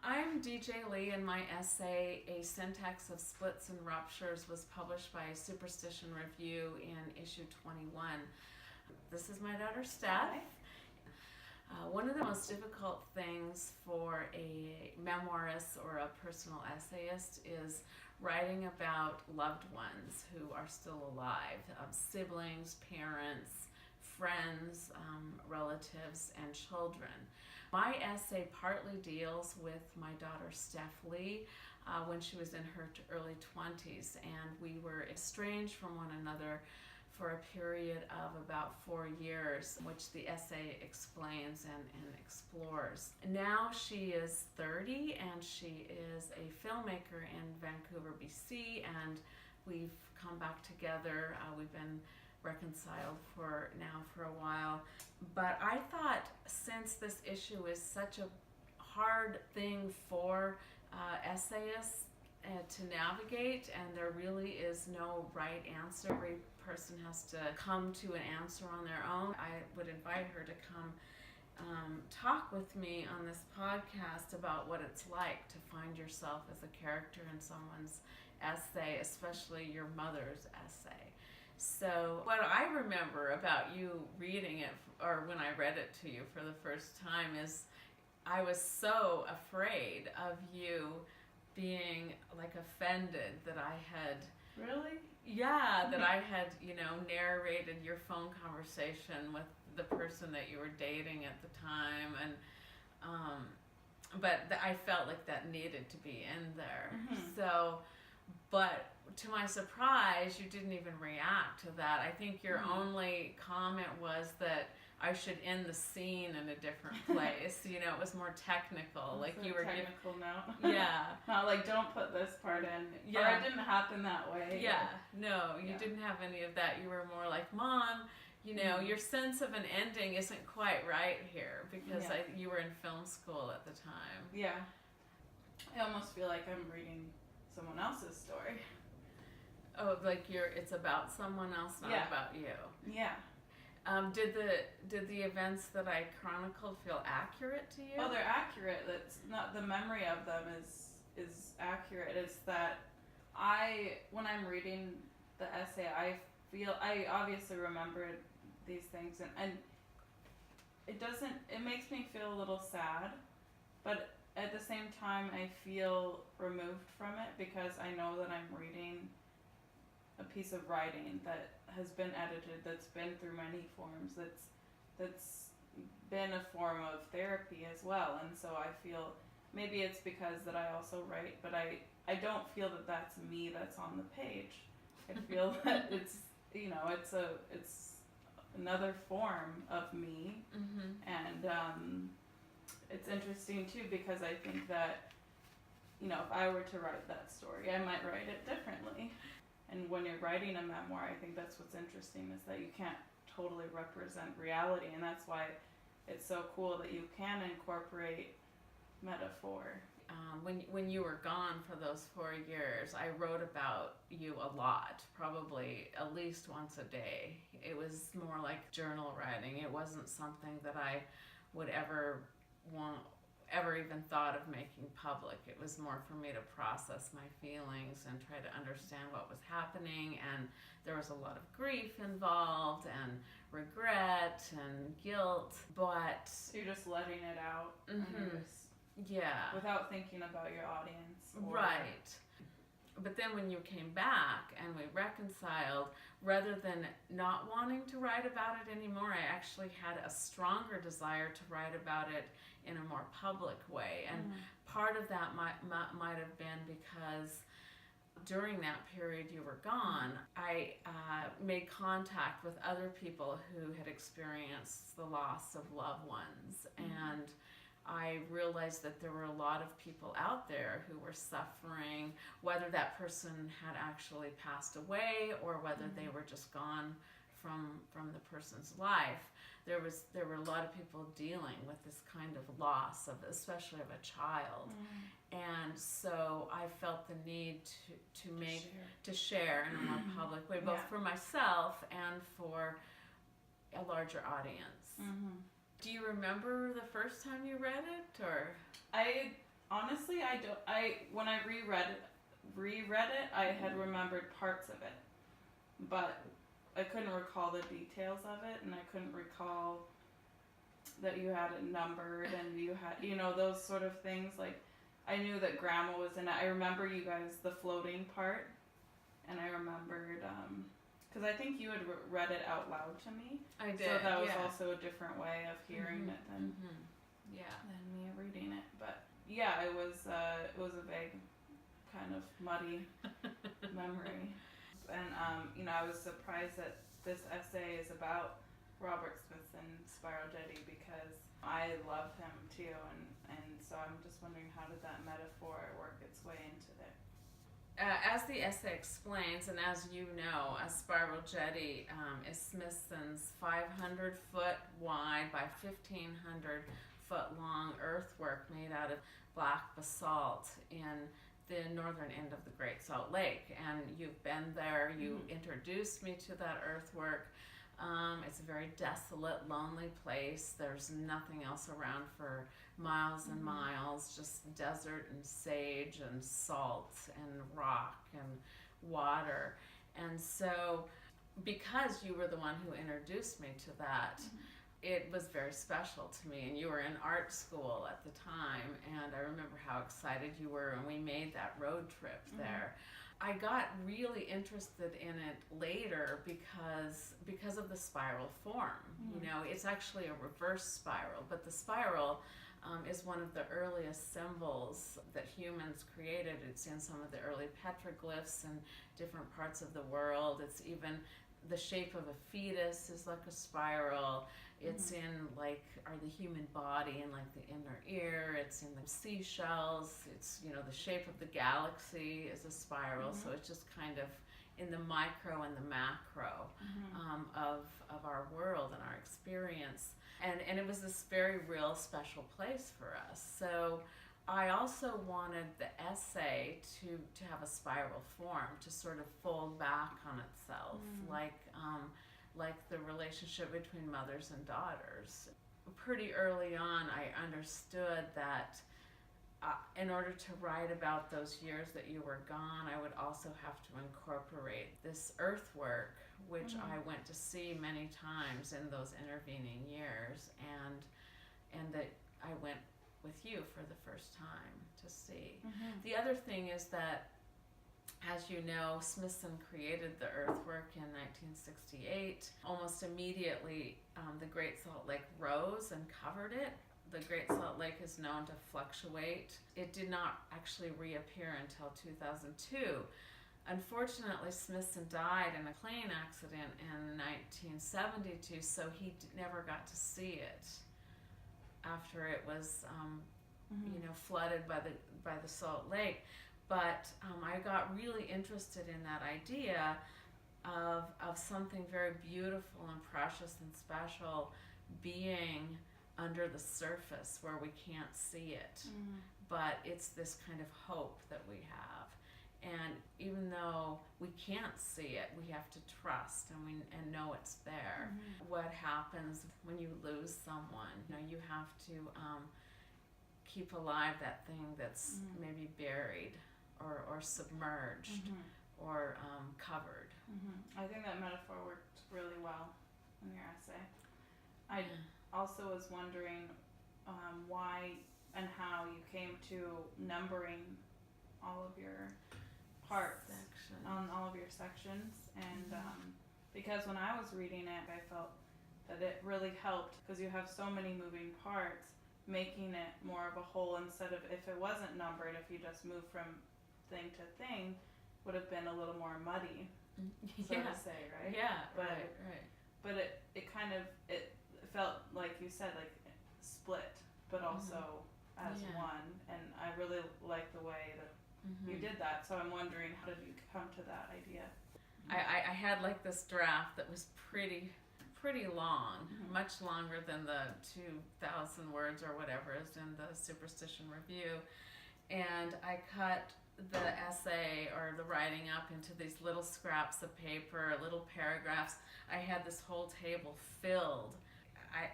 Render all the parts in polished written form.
I'm DJ Lee, and my essay, A Syntax of Splits and Ruptures, was published by Superstition Review in issue 21. This is my daughter, Steph. One of the most difficult things for a memoirist or a personal essayist is writing about loved ones who are still alive, siblings, parents, friends, relatives, and children. My essay partly deals with my daughter Steph Lee when she was in her early 20s, and we were estranged from one another for a period of about 4 years, which the essay explains and explores. Now she is 30 and she is a filmmaker in Vancouver, BC, and we've come back together. We've been reconciled for a while. But I thought, since this issue is such a hard thing for essayists to navigate, and there really is no right answer, every person has to come to an answer on their own, I would invite her to come talk with me on this podcast about what it's like to find yourself as a character in someone's essay, especially your mother's essay. So what I remember about you reading it, or when I read it to you for the first time, is I was so afraid of you being like offended that I had... Really? Yeah, that I had, narrated your phone conversation with the person that you were dating at the time, and but I felt like that needed to be in there. Mm-hmm. So, but to my surprise, you didn't even react to that. I think your only comment was that I should end the scene in a different place. It was more technical. Like you were technical now. Yeah. Not like, don't put this part in. Yeah. Or it didn't happen that way. Yeah. No, you didn't have any of that. You were more like, Mom, your sense of an ending isn't quite right here, because you were in film school at the time. Yeah. I almost feel like I'm reading someone else's story. Oh, like it's about someone else, not about you. Yeah. Did the events that I chronicled feel accurate to you? Oh, they're accurate. That's not, the memory of them is accurate. It's that when I'm reading the essay, I obviously remembered these things, and it makes me feel a little sad, but at the same time I feel removed from it, because I know that I'm reading a piece of writing that has been edited, that's been through many forms, that's been a form of therapy as well. And so I feel, maybe it's because that I also write, but I don't feel that that's me that's on the page. I feel that it's it's another form of me. Mm-hmm. And it's interesting too, because I think that if I were to write that story, I might write it differently. And when you're writing a memoir, I think that's what's interesting, is that you can't totally represent reality, and that's why it's so cool that you can incorporate metaphor. When you were gone for those 4 years, I wrote about you a lot, probably at least once a day. It was more like journal writing. It wasn't something that I would ever even thought of making public. It was more for me to process my feelings and try to understand what was happening, and there was a lot of grief involved, and regret and guilt, but... So you're just letting it out. Mm-hmm. Without thinking about your audience. Right. But then when you came back and we reconciled, rather than not wanting to write about it anymore, I actually had a stronger desire to write about it in a more public way. And part of that might have been because during that period you were gone, I made contact with other people who had experienced the loss of loved ones. And I realized that there were a lot of people out there who were suffering, whether that person had actually passed away or whether they were just gone from the person's life. There were a lot of people dealing with this kind of loss, especially of a child. And so I felt the need to share in a more public way, both for myself and for a larger audience. Do you remember the first time you read it, or? I honestly, when I reread it, I had remembered parts of it, but I couldn't recall the details of it, and I couldn't recall that you had it numbered and you had, those sort of things. Like, I knew that grandma was in it. I remember you guys, the floating part, and I remembered, because I think you had read it out loud to me. I did. So that was yeah. also a different way of hearing it than Yeah. me reading it. But yeah, it was a vague, kind of muddy memory. And I was surprised that this essay is about Robert Smithson Spiral Jetty, because I love him too, and so I'm just wondering, how did that metaphor work its way into there? As the essay explains, and as you know, a spiral jetty is Smithson's 500-foot wide by 1,500-foot long earthwork made out of black basalt in the northern end of the Great Salt Lake. And you've been there. You introduced me to that earthwork. It's a very desolate, lonely place. There's nothing else around for miles and miles, just desert and sage and salt and rock and water. And so, because you were the one who introduced me to that, it was very special to me. And you were in art school at the time, and I remember how excited you were, and we made that road trip there. I got really interested in it later because of the spiral form. It's actually a reverse spiral, but the spiral is one of the earliest symbols that humans created. It's in some of the early petroglyphs in different parts of the world. It's even the shape of a fetus is like a spiral. It's in the human body and like the inner ear. It's in the seashells. It's, the shape of the galaxy is a spiral. So it's just kind of in the micro and the macro of our world and our experience. And it was this very real special place for us. So I also wanted the essay to have a spiral form, to sort of fold back on itself, like the relationship between mothers and daughters. Pretty early on, I understood that in order to write about those years that you were gone, I would also have to incorporate this earthwork, which I went to see many times in those intervening years, and that I went with you for the first time to see. The other thing is that, as you know, Smithson created the earthwork in 1968. Almost immediately, the Great Salt Lake rose and covered it. The Great Salt Lake is known to fluctuate. It did not actually reappear until 2002. Unfortunately, Smithson died in a plane accident in 1972, so he never got to see it after it was, flooded by the Salt Lake. But I got really interested in that idea of something very beautiful and precious and special being under the surface where we can't see it. But it's this kind of hope that we have. And even though we can't see it, we have to trust and know it's there. What happens when you lose someone? You have to keep alive that thing that's maybe buried or submerged or covered. I think that metaphor worked really well in your essay. I also was wondering why and how you came to numbering all of your parts on all of your sections, and because when I was reading it, I felt that it really helped, because you have so many moving parts, making it more of a whole, instead of, if it wasn't numbered, if you just moved from thing to thing, would have been a little more muddy, so to say, right? Yeah, but, right. But it kind of, it felt like you said, like split, but also as one, and I really like the way that you did that. So I'm wondering, how did you come to that idea? I had like this draft that was pretty long, much longer than the 2,000 words or whatever is in the Superstition Review, and I cut the essay or the writing up into these little scraps of paper, little paragraphs. I had this whole table filled.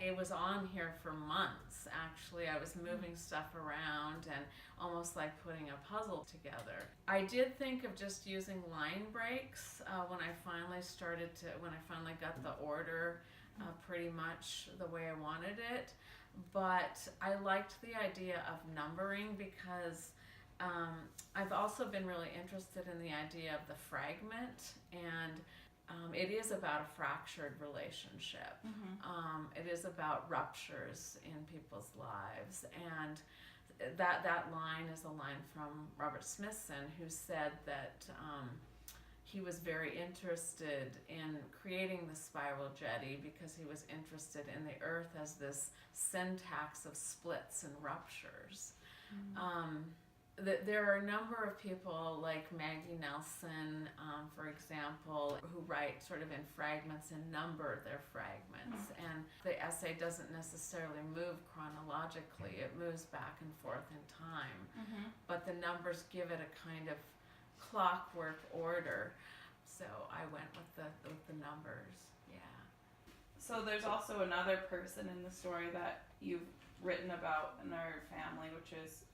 it was on here for months, actually. I was moving stuff around and almost like putting a puzzle together. I did think of just using line breaks when I finally got the order pretty much the way I wanted it. But I liked the idea of numbering because I've also been really interested in the idea of the fragment, and it is about a fractured relationship. It is about ruptures in people's lives, and that line is a line from Robert Smithson, who said that he was very interested in creating the spiral jetty because he was interested in the earth as this syntax of splits and ruptures. There are a number of people like Maggie Nelson, for example, who write sort of in fragments and number their fragments. And the essay doesn't necessarily move chronologically. It moves back and forth in time. But the numbers give it a kind of clockwork order. So I went with the numbers. Yeah. So there's also another person in the story that you've written about in our family, which is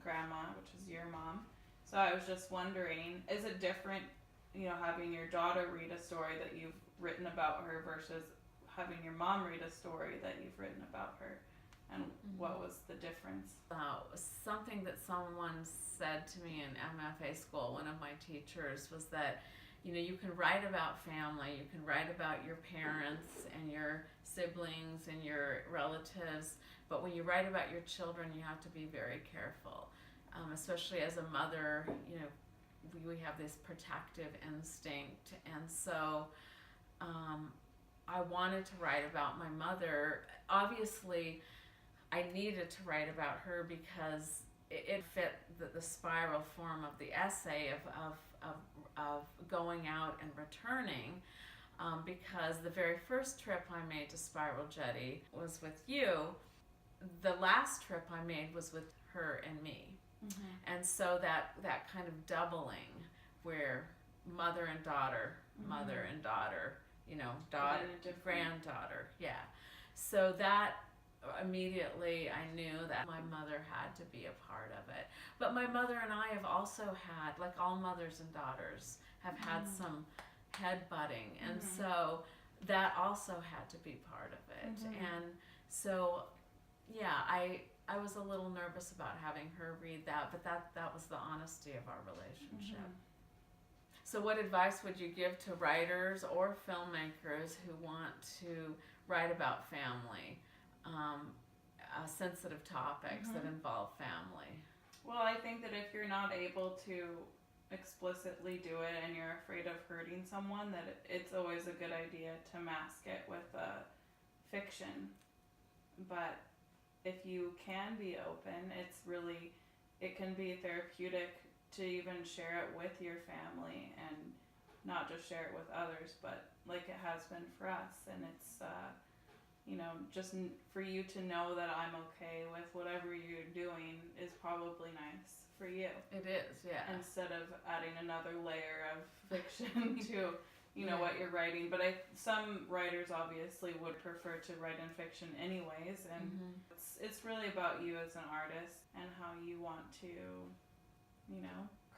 Grandma, which is your mom. So I was just wondering, is it different, having your daughter read a story that you've written about her versus having your mom read a story that you've written about her? And what was the difference? Something that someone said to me in MFA school, one of my teachers, was that you can write about family, you can write about your parents and your siblings and your relatives, but when you write about your children, you have to be very careful. Especially as a mother, we have this protective instinct, and so I wanted to write about my mother. Obviously, I needed to write about her because it fit the spiral form of the essay of going out and returning, because the very first trip I made to Spiral Jetty was with you. The last trip I made was with her and me. And so that kind of doubling where mother and daughter, daughter, granddaughter, yeah. So that immediately I knew that my mother had to be a part of it. But my mother and I have also had, like all mothers and daughters, have had some headbutting, and so that also had to be part of it. And so, yeah, I was a little nervous about having her read that, but that was the honesty of our relationship. So what advice would you give to writers or filmmakers who want to write about family, sensitive topics that involve family? Well, I think that if you're not able to explicitly do it and you're afraid of hurting someone, that it's always a good idea to mask it with fiction. But if you can be open, it can be therapeutic to even share it with your family and not just share it with others, but like it has been for us. And it's, just for you to know that I'm okay with whatever you're doing is probably nice for you. It is, yeah. Instead of adding another layer of fiction to what you're writing. But some writers obviously would prefer to write in fiction anyways, and it's really about you as an artist and how you want to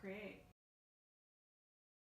create.